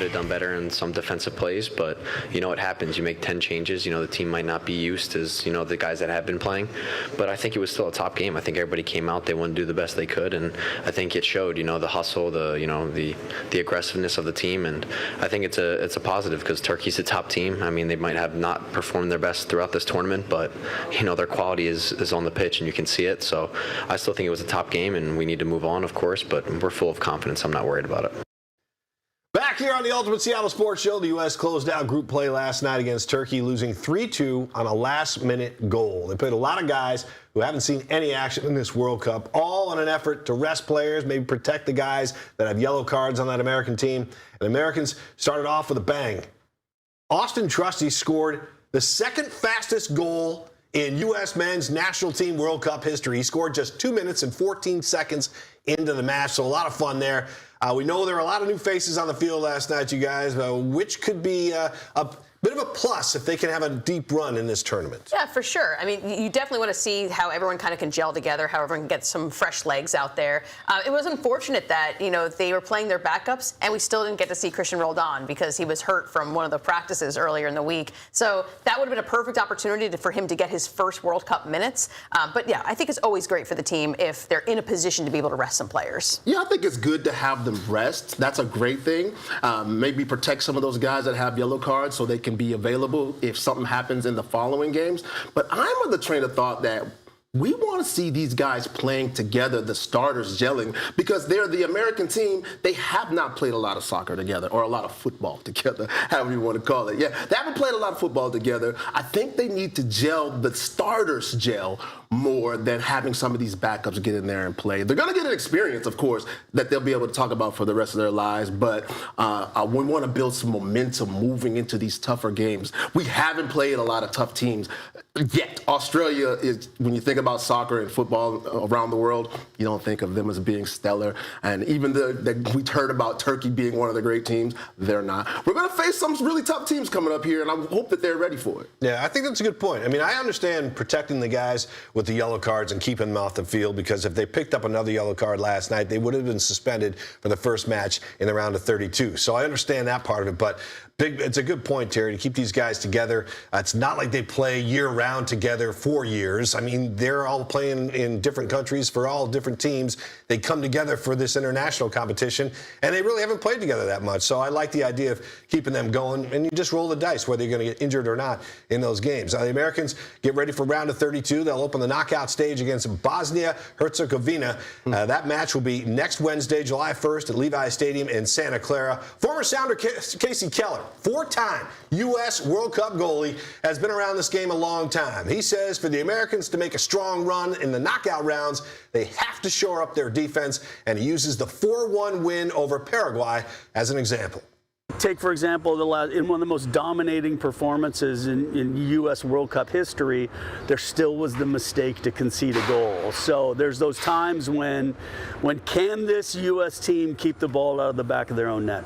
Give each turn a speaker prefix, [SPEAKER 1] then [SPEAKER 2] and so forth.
[SPEAKER 1] could have done better in some defensive plays, but it happens. You make 10 changes. The team might not be used as the guys that have been playing, but I think it was still a top game. I think everybody came out, they wanted to do the best they could, and I think it showed. The hustle, the aggressiveness of the team, and I think it's a positive because Turkey's a top team. I mean, they might have not performed their best throughout this tournament, but their quality is on the pitch and you can see it. So I still think it was a top game, and we need to move on, of course, but we're full of confidence. I'm not worried about it.
[SPEAKER 2] Back here on the Ultimate Seattle Sports Show, the U.S. closed out group play last night against Turkey, losing 3-2 on a last-minute goal. They played a lot of guys who haven't seen any action in this World Cup, all in an effort to rest players, maybe protect the guys that have yellow cards on that American team. And the Americans started off with a bang. Austin Trusty scored the second fastest goal in U.S. men's national team World Cup history. He scored just 2 minutes and 14 seconds into the match, so a lot of fun there. We know there were a lot of new faces on the field last night, you guys, which could be a bit of a plus if they can have a deep run in this tournament.
[SPEAKER 3] Yeah, for sure. I mean, you definitely want to see how everyone kind of can gel together, how everyone gets some fresh legs out there. It was unfortunate that, they were playing their backups, and we still didn't get to see Christian Roldan because he was hurt from one of the practices earlier in the week. So that would have been a perfect opportunity for him to get his first World Cup minutes. But, yeah, I think it's always great for the team if they're in a position to be able to rest some players.
[SPEAKER 4] Yeah, I think it's good to have them rest. That's a great thing. Maybe protect some of those guys that have yellow cards so they can be available if something happens in the following games. But I'm of the train of thought that we want to see these guys playing together, the starters gelling, because they're the American team. They have not played a lot of soccer together or a lot of football together, however you want to call it. Yeah, they haven't played a lot of football together. I think they need to gel, the starters gel more than having some of these backups get in there and play. They're going to get an experience, of course, that they'll be able to talk about for the rest of their lives, but we want to build some momentum moving into these tougher games. We haven't played a lot of tough teams yet. Australia is, when you think about soccer and football around the world, you don't think of them as being stellar. And even we heard about Turkey being one of the great teams, they're not. We're going to face some really tough teams coming up here, and I hope that they're ready for it.
[SPEAKER 2] Yeah, I think that's a good point. I mean, I understand protecting the guys with the yellow cards and keeping them off the field, because if they picked up another yellow card last night, they would have been suspended for the first match in the round of 32. So I understand that part of it, but it's a good point, Terry, to keep these guys together. It's not like they play year-round together for years. I mean, they're all playing in different countries for all different teams. They come together for this international competition, and they really haven't played together that much. So I like the idea of keeping them going, and you just roll the dice whether you're going to get injured or not in those games. The Americans get ready for round of 32. They'll open the knockout stage against Bosnia-Herzegovina. That match will be next Wednesday, July 1st at Levi Stadium in Santa Clara. Former Sounder Casey Keller, four-time U.S. World Cup goalie, has been around this game a long time. He says for the Americans to make a strong run in the knockout rounds, they have to shore up their defense, and he uses the 4-1 win over Paraguay as an example.
[SPEAKER 5] Take, for example, in one of the most dominating performances in U.S. World Cup history, there still was the mistake to concede a goal. So there's those times when can this U.S. team keep the ball out of the back of their own net?